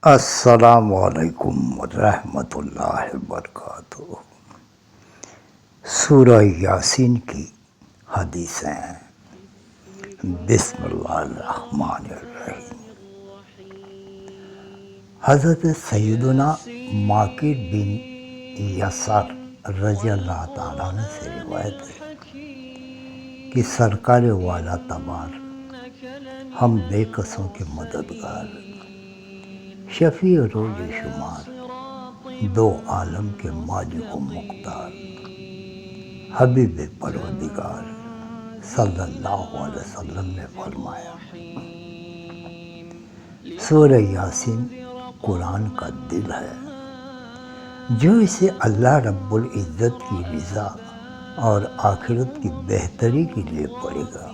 السلام علیکم ورحمۃ اللہ وبرکاتہ۔ سورہ یاسین کی حدیثیں۔ بسم اللہ الرحمن الرحیم۔ حضرت سیدنا ماکر بن یسار رضی اللہ تعالیٰ عنہ سے روایت ہے کہ سرکار والا تبار ہم بے کسوں کے مددگار، شفیع روز شمار، دو عالم کے مالک و مختار، حبیب پروردگار صلی اللہ علیہ وسلم نے فرمایا، سورہ یاسین قرآن کا دل ہے، جو اسے اللہ رب العزت کی رضا اور آخرت کی بہتری کے لیے پڑھے گا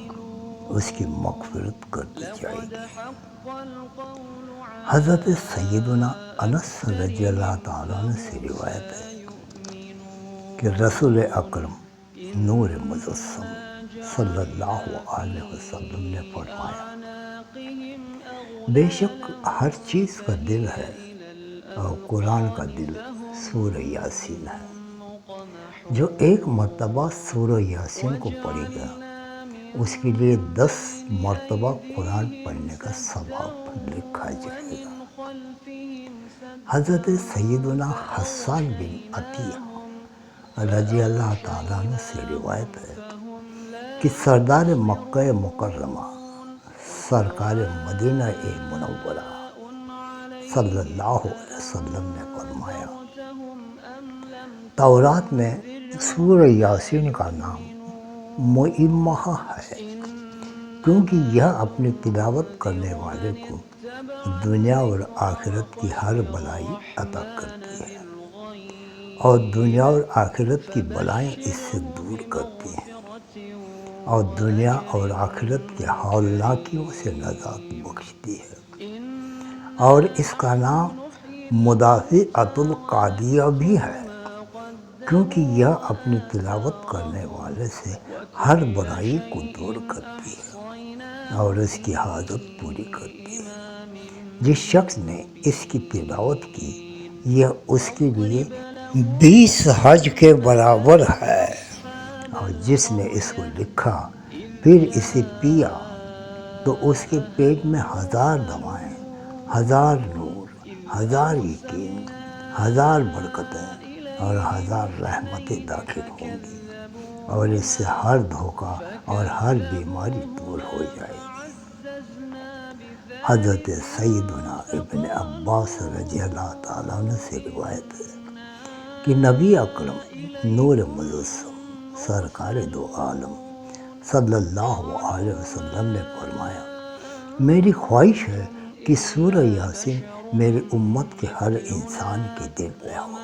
اس کی مغفرت کر دی جائے گی۔ حضرت سیدنا انس رضی اللہ تعالیٰ عنہ سے روایت ہے کہ رسول اکرم نور مجسم صلی اللہ علیہ وسلم نے فرمایا، بے شک ہر چیز کا دل ہے اور قرآن کا دل سورہ یاسین ہے۔ جو ایک مرتبہ سورہ یاسین کو پڑھے گا اس کے لیے 10 مرتبہ قرآن پڑھنے کا ثواب لکھا جائے گا۔ حضرت سیدنا حسان بن عطیہ رضی اللہ تعالیٰ عنہ سے روایت ہے کہ سردار مکہ مکرمہ سرکار مدینہ منورہ صلی اللہ علیہ وسلم نے فرمایا، تورات میں سورہ یاسین کا نام معمہ ہے، کیونکہ یہ اپنی تلاوت کرنے والے کو دنیا اور آخرت کی ہر بلائی عطا کرتی ہے اور دنیا اور آخرت کی بلائیں اس سے دور کرتی ہیں اور دنیا اور آخرت کے ہولناکیوں سے نجات بخشتی ہے، اور اس کا نام مدافعۃ القادیہ بھی ہے، کیونکہ یہ اپنی تلاوت کرنے والے سے ہر برائی کو دور کرتی ہے اور اس کی حاجت پوری کرتی ہے۔ جس شخص نے اس کی تلاوت کی یہ اس کے لیے 20 حج کے برابر ہے، اور جس نے اس کو لکھا پھر اسے پیا تو اس کے پیٹ میں 1000 دوائیں، 1000 نور، 1000 یقین، 1000 برکتیں اور 1000 رحمتیں داخل ہوں گی، اور اس سے ہر دھوکہ اور ہر بیماری دور ہو جائے گی۔ حضرت سیدنا ابن عباس رضی اللہ تعالیٰ عنہ سے روایت ہے کہ نبی اکرم نور مجسم سرکار دو عالم صلی اللہ علیہ وسلم نے فرمایا، میری خواہش ہے کہ سورہ یاسین میری امت کے ہر انسان کے دل میں ہو۔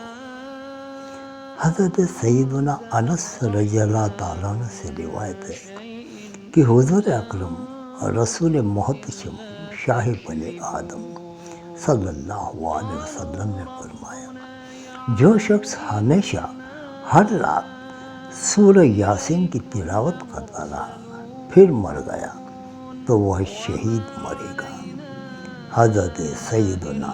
حضرت سیدنا انس رضی اللہ تعالیٰ عنہ سے روایت ہے کہ حضور اکرم رسول محتشم شاہ بنی آدم صلی اللہ علیہ وسلم نے فرمایا، جو شخص ہمیشہ ہر رات سورہ یاسین کی تلاوت کرتا رہا پھر مر گیا تو وہ شہید مرے گا۔ حضرت سیدنا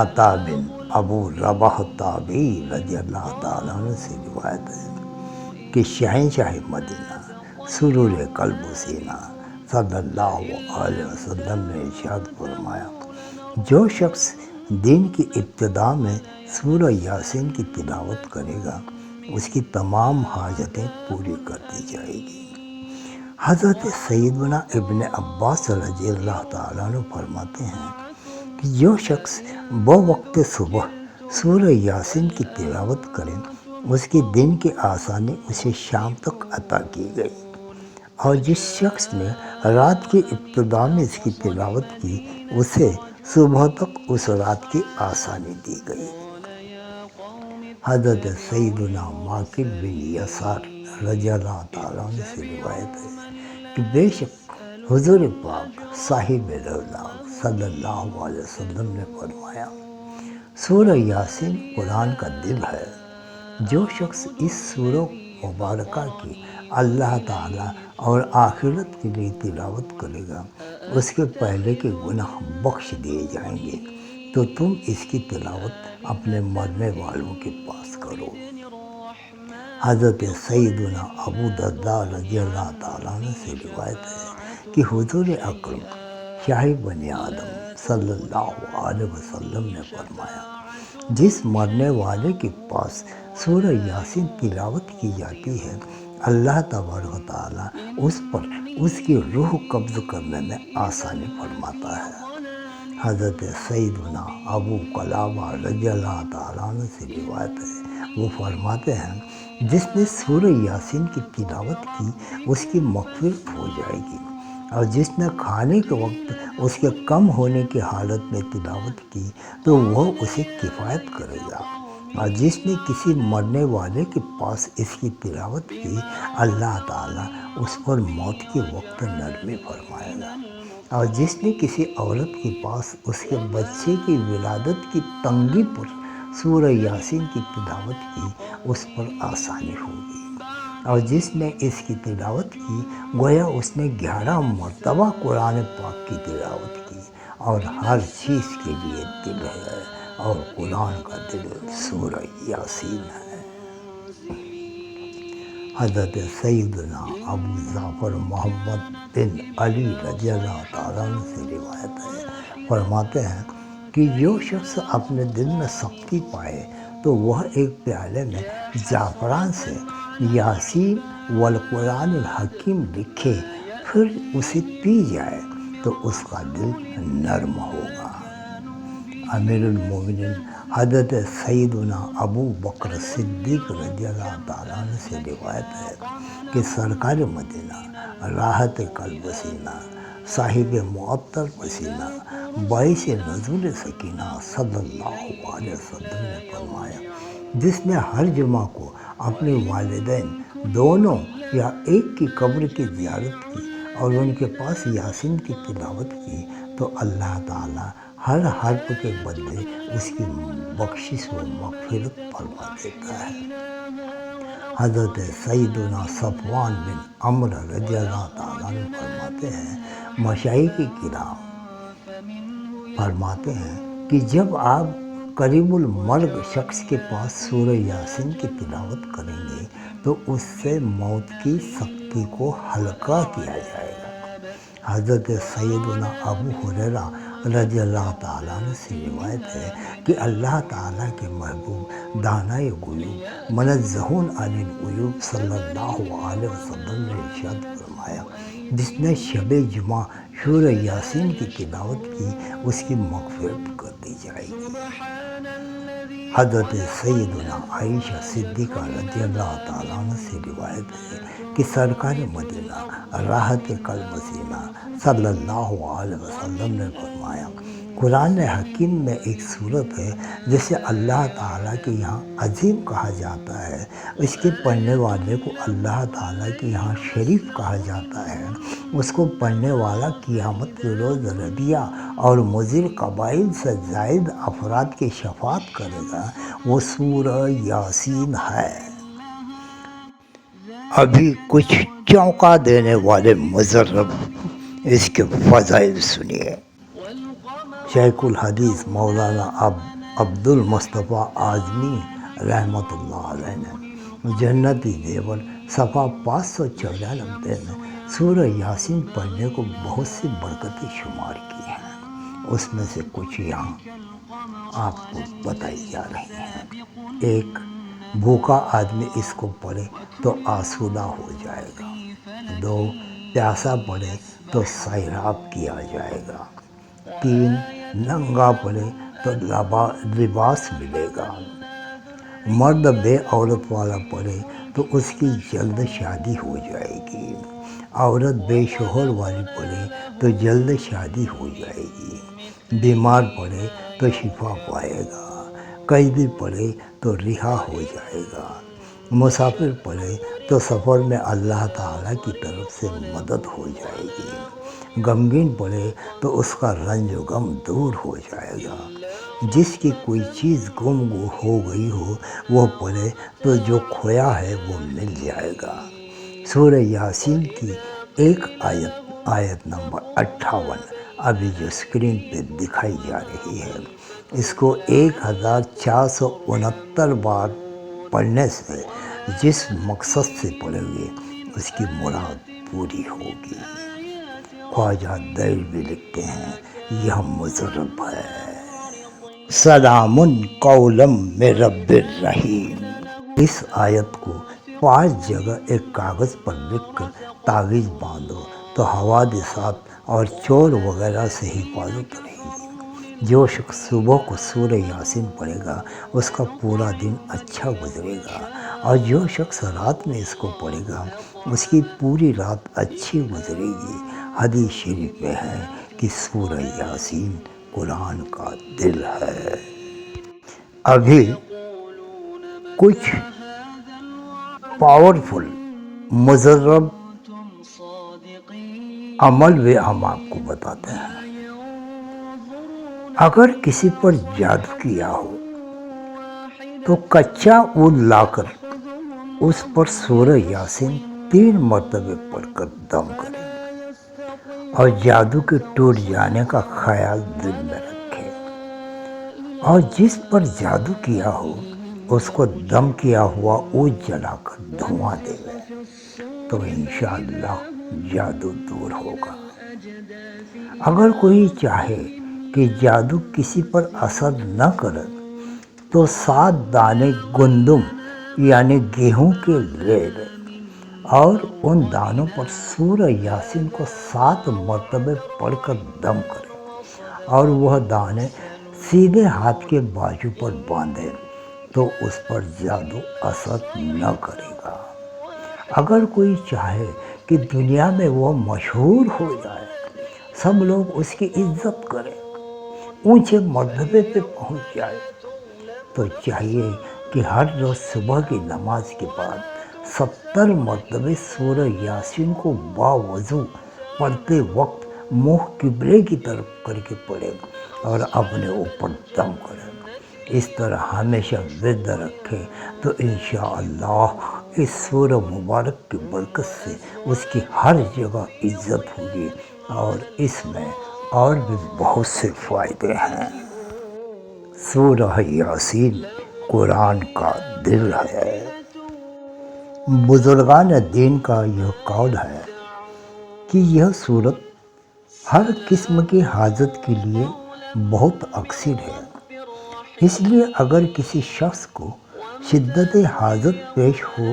عطا بن ابو رباح تابعی رضی اللہ تعالیٰ عنہ سے روایت ہے کہ شہنشاہ مدینہ سرور قلب و سینہ صلی اللہ علیہ وسلم نے ارشاد فرمایا، جو شخص دین کی ابتدا میں سورہ یاسین کی تلاوت کرے گا اس کی تمام حاجتیں پوری کر دی جائے گی۔ حضرت سیدنا ابن عباس رضی اللہ تعالیٰ عنہ فرماتے ہیں کہ جو شخص بوقت صبح سورہ یاسین کی تلاوت کرے اس کی دن کی آسانی اسے شام تک عطا کی گئی، اور جس شخص نے رات کی ابتدا میں اس کی تلاوت کی اسے صبح تک اس رات کی آسانی دی گئی۔ حضرت سیدنا ماکر بن یسار رضی اللہ تعالیٰ عنہ سے روایت ہے کہ بے شک حضور پاک صاحب روضہ صلی اللہ علیہ وسلم نے فرمایا، سورہ یاسین قرآن کا دل ہے، جو شخص اس سورہ مبارکہ کی اللہ تعالیٰ اور آخرت کے لیے تلاوت کرے گا اس کے پہلے کے گناہ بخش دیے جائیں گے، تو تم اس کی تلاوت اپنے مرنے والوں کے پاس کرو۔ حضرت سیدنا ابو درداء رضی اللہ تعالیٰ عنہ سے روایت ہے کہ حضور اکرم شاہ بنی آدم صلی اللہ علیہ وسلم نے فرمایا، جس مرنے والے کے پاس سورہ یاسین تلاوت کی جاتی ہے، اللہ تبارک و تعالیٰ اس پر اس کی روح قبض کرنے میں آسانی فرماتا ہے۔ حضرت سیدنا ابو قلابہ رضی اللہ تعالیٰ عنہ سے روایت ہے، وہ فرماتے ہیں، جس نے سورہ یاسین کی تلاوت کی اس کی مغفرت ہو جائے گی، اور جس نے کھانے کے وقت اس کے کم ہونے کی حالت میں تلاوت کی تو وہ اسے کفایت کرے گا، اور جس نے کسی مرنے والے کے پاس اس کی تلاوت کی، اللہ تعالیٰ اس پر موت کے وقت نرمی فرمائے گا، اور جس نے کسی عورت کے پاس اس کے بچے کی ولادت کی تنگی پر سورہ یاسین کی تلاوت کی، اس پر آسانی ہوگی، اور جس نے اس کی تلاوت کی گویا اس نے 11 مرتبہ قرآن پاک کی تلاوت کی، اور ہر چیز کے لیے دل ہے، اور قرآن کا دل سورہ یاسین ہے۔ حضرت سیدنا ابو جعفر محمد بن علی رضی اللہ تعالیٰ عنہ سے روایت ہے، فرماتے ہیں کہ جو شخص اپنے دل میں سختی پائے تو وہ ایک پیالے میں زعفران سے یاسین والقرآن الحکیم لکھے، پھر اسے پی جائے تو اس کا دل نرم ہوگا۔ امیر المومنین حضرت سیدنا ابو بکر صدیق رضی اللہ تعالیٰ عنہ سے روایت ہے کہ سرکار مدینہ راحت قلب وسینہ صاحب معطر پسینہ باعث نزول سکینہ صلی اللہ علیہ وسلم نے فرمایا، جس نے ہر جمعہ کو اپنے والدین دونوں یا ایک کی قبر کی زیارت کی اور ان کے پاس یاسین کی تلاوت کی تو اللہ تعالیٰ ہر حرف کے بدلے اس کی بخشش و مغفرت فرما دیتا ہے۔ حضرت سیدنا صفوان بن عمرو رضی اللہ تعالیٰ عنہ فرماتے ہیں، مشائخ کرام فرماتے ہیں کہ جب آپ قریب المرگ شخص کے پاس سورہ یاسین کی تلاوت کریں گے تو اس سے موت کی سختی کو ہلکا کیا جائے گا۔ حضرت سیدنا ابو ہریرہ رضی اللہ تعالیٰ عنہ سے روایت ہے کہ اللہ تعالیٰ کے محبوب دانائے غیوب منزہون عن العیوب صلی اللہ علیہ وسلم نے ارشاد فرمایا، جس نے شب جمعہ سورہ یاسین کی تلاوت کی اس کی مغفرت کر دی جائے گی۔ حضرت سیدنا عائشہ صدیقہ رضی اللہ تعالیٰ عنہ سے روایت ہے کہ سرکار مدینہ راحت قلب وسینہ صلی اللہ علیہ وسلم نے فرمایا، قرآن حکیم میں ایک صورت ہے جسے اللہ تعالیٰ کے یہاں عظیم کہا جاتا ہے، اس کے پڑھنے والے کو اللہ تعالیٰ کے یہاں شریف کہا جاتا ہے، اس کو پڑھنے والا قیامت کے روز ربیہ اور مضر قبائل سے زائد افراد کی شفاعت کرے گا، وہ سورہ یاسین ہے۔ ابھی کچھ چونکا دینے والے مضرب اس کے فضائل سنیے۔ شیخ الحدیث مولانا عبد المصطفیٰ اعظمی رحمۃ اللہ علیہ نے جنتی دیور صفحہ 594 میں سورہ یاسین پڑھنے کو بہت سی برکتیں شمار کی ہیں، اس میں سے کچھ یہاں آپ کو بتائی جا رہی ہیں۔ ایک، بھوکا آدمی اس کو پڑھے تو آسودہ ہو جائے گا۔ 2، پیاسا پڑھے تو سیراب کیا جائے گا۔ 3، ننگا پڑھے تو لباس ملے گا۔ مرد بے عورت والا پڑھے تو اس کی جلد شادی ہو جائے گی۔ عورت بے شوہر والی پڑھے تو جلد شادی ہو جائے گی۔ بیمار پڑھے تو شفا پائے گا۔ قیدی پڑھے تو رہا ہو جائے گا۔ مسافر پڑھے تو سفر میں اللہ تعالیٰ کی طرف سے مدد ہو جائے گی۔ غمگین پڑھے تو اس کا رنج و غم دور ہو جائے گا۔ جس کی کوئی چیز گم ہو گئی ہو وہ پڑھے تو جو کھویا ہے وہ مل جائے گا۔ سورہ یاسین کی ایک آیت نمبر 58 ابھی جو اسکرین پہ دکھائی جا رہی ہے، اس کو 1469 بار پڑھنے سے جس مقصد سے پڑھیں گے اس کی مراد پوری ہوگی۔ خواجہ دہلوی لکھتے ہیں یہ مضرب ہے۔ سلام قولا من رب الرحیم۔ اس آیت کو 5 جگہ ایک کاغذ پر لکھ کر تعویذ باندھو تو حوادثات اور چور وغیرہ سے حفاظت رہے گی۔ جو شخص صبح کو سورہ یاسین پڑھے گا اس کا پورا دن اچھا گزرے گا، اور جو شخص رات میں اس کو پڑھے گا اس کی پوری رات اچھی گزرے گی۔ حدیث شریف میں ہے کہ سورہ یاسین قرآن کا دل ہے۔ ابھی کچھ پاورفل مضرب عمل بھی ہم آپ کو بتاتے ہیں۔ اگر کسی پر جادو کیا ہو تو کچا اون لا کر اس پر سورہ یاسین 3 مرتبہ پڑھ کر دم کریں اور جادو کے ٹوٹ جانے کا خیال دل میں رکھے، اور جس پر جادو کیا ہو اس کو دم کیا ہوا اون جلا کر دھواں دے تو انشاءاللہ جادو دور ہوگا۔ اگر کوئی چاہے کہ جادو کسی پر اثر نہ کرے تو 7 دانے گندم یعنی گیہوں کے لے لے اور ان دانوں پر سورہ یاسین کو 7 مرتبہ پڑھ کر دم کرے، اور وہ دانے سیدھے ہاتھ کے بازو پر باندھے تو اس پر جادو اثر نہ کرے گا۔ اگر کوئی چاہے کہ دنیا میں وہ مشہور ہو جائے، سب لوگ اس کی عزت کریں، اونچے مرتبے پہ پہنچ جائے، تو چاہیے کہ ہر روز صبح کی نماز کے بعد 70 مرتبہ سورہ یاسین کو باوضو پڑھتے وقت منہ قبلے کی طرف کر کے پڑھے اور اپنے اوپر دم کرے۔ اس طرح ہمیشہ ورد رکھے تو انشاءاللہ اس سورہ مبارک کی برکت سے اس کی ہر جگہ عزت ہوگی، اور اس میں اور بھی بہت سے فائدے ہیں۔ سورہ یاسین قرآن کا دل ہے۔ بزرگان دین کا یہ قول ہے کہ یہ سورت ہر قسم کی حاجت کے لیے بہت اکثر ہے۔ اس لیے اگر کسی شخص کو شدت حاجت پیش ہو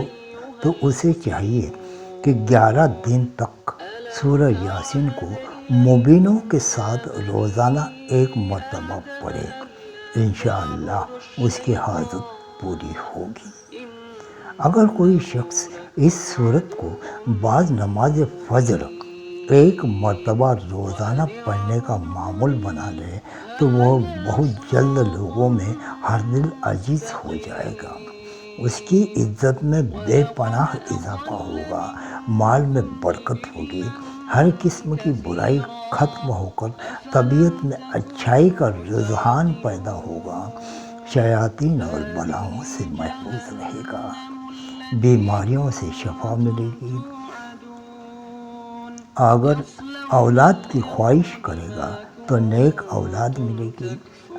تو اسے چاہیے کہ 11 دن تک سورہ یاسین کو مبینوں کے ساتھ روزانہ 1 مرتبہ پڑھے، انشاءاللہ اس کی حاجت پوری ہوگی۔ اگر کوئی شخص اس سورت کو بعد نماز فجر 1 مرتبہ روزانہ پڑھنے کا معمول بنا لے تو وہ بہت جلد لوگوں میں ہر دل عزیز ہو جائے گا، اس کی عزت میں بے پناہ اضافہ ہوگا، مال میں برکت ہوگی، ہر قسم کی برائی ختم ہو کر طبیعت میں اچھائی کا رجحان پیدا ہوگا، شیاطین اور بلاؤں سے محفوظ رہے گا، بیماریوں سے شفا ملے گی۔ اگر اولاد کی خواہش کرے گا تو نیک اولاد ملے گی۔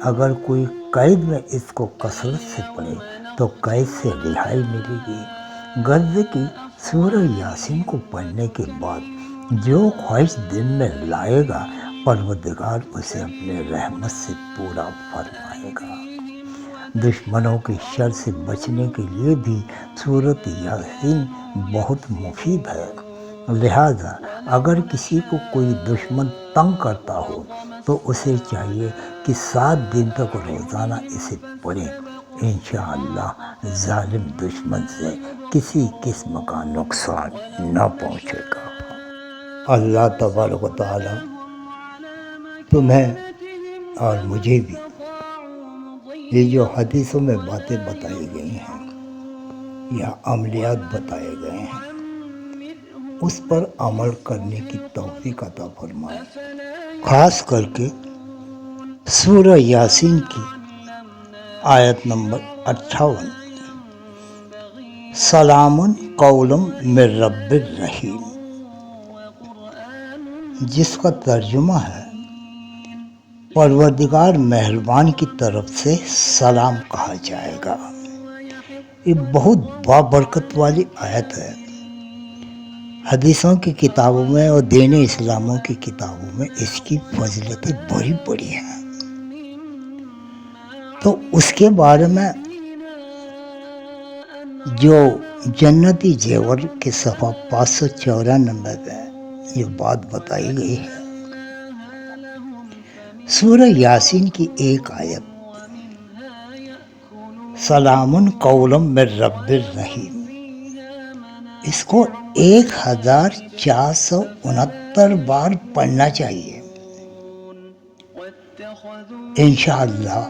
اگر کوئی قید میں اس کو کثرت سے پڑھے تو قید سے رہائی ملے گی۔ غرض کی سورہ یاسین کو پڑھنے کے بعد جو خواہش دل میں لائے گا پروردگار اسے اپنے رحمت سے پورا فرمائے گا۔ دشمنوں کے شر سے بچنے کے لیے بھی سورۃ یاسین بہت مفید ہے، لہذا اگر کسی کو کوئی دشمن تنگ کرتا ہو تو اسے چاہیے کہ 7 دن تک روزانہ اسے پڑھیں، انشاءاللہ ظالم دشمن سے کسی قسم کا نقصان نہ پہنچے گا۔ اللہ تبارک و تعالی تمہیں اور مجھے بھی یہ جو حدیثوں میں باتیں بتائی گئی ہیں یا عملیات بتائے گئے ہیں اس پر عمل کرنے کی توفیق عطا فرمائے۔ خاص کر کے سورہ یاسین کی آیت نمبر 58 سلام قولا من رب الرحیم، جس کا ترجمہ ہے پروردگار مہربان کی طرف سے سلام کہا جائے گا۔ یہ بہت بابرکت والی آیت ہے۔ حدیثوں کی کتابوں میں اور دین اسلاموں کی کتابوں میں اس کی فضیلتیں بڑی بڑی ہیں۔ تو اس کے بارے میں جو جنتی زیور کے صفحہ 594 میں یہ بات بتائی گئی ہے۔ سورہ یاسین کی ایک آیت سلام قولا من رب الرحیم، اس کو 1469 بار پڑھنا چاہیے۔ انشاءاللہ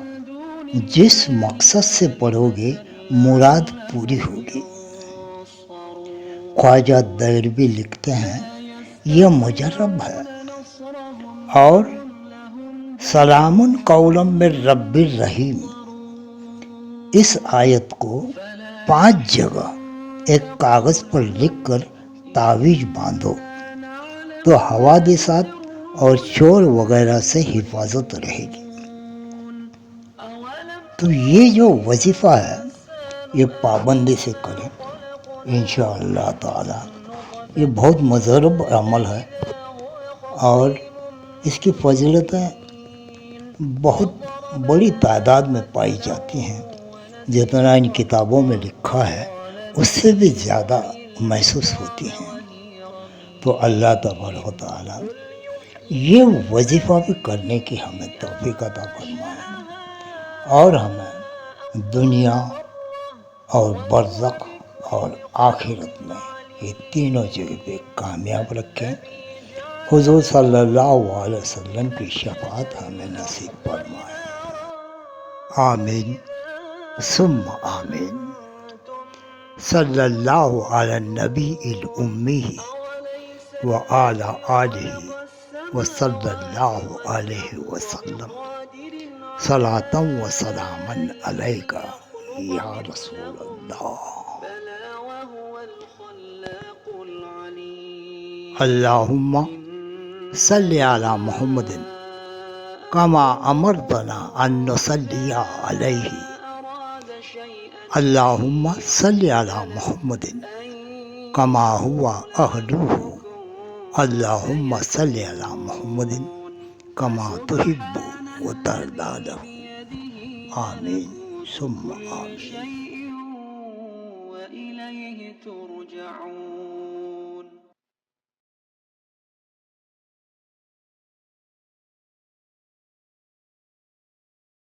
جس مقصد سے پڑھو گے مراد پوری ہوگی۔ خواجہ دہلوی لکھتے ہیں یہ مجرب ہے، اور سلام قولا من رب الرحیم اس آیت کو 5 جگہ ایک کاغذ پر لکھ کر تعویذ باندھو تو حوادثات اور چور وغیرہ سے حفاظت رہے گی۔ تو یہ جو وظیفہ ہے یہ پابندی سے کریں انشاءاللہ تعالی۔ یہ بہت مضرب عمل ہے اور اس کی فضیلتیں بہت بڑی تعداد میں پائی جاتی ہیں۔ جتنا ان کتابوں میں لکھا ہے اس سے بھی زیادہ محسوس ہوتی ہیں۔ تو اللہ تبارک و تعالی یہ وظیفہ بھی کرنے کی ہمیں توفیق عطا فرمائے اور ہمیں دنیا اور برزخ اور آخرت میں یہ تینوں جگہ پہ کامیاب رکھیں۔ حضور صلی اللہ علیہ وسلم کی شفاعت ہمیں نصیب فرمائے۔ آمین ثم آمین۔ صلی اللہ علی النبی الامی وعلی آلہ وصلی اللہ علیہ وسلم صلاۃ و سلاما علیک یا رسول اللہ۔ اللہم صلی علی محمد کما امرتنا ان نصلی علیہ۔ اللہم صلی علی محمد کما ہوا اہلہ۔ اللہم صلی علی محمد کما تحب و ترضی لہ۔ آمین ثم آمین۔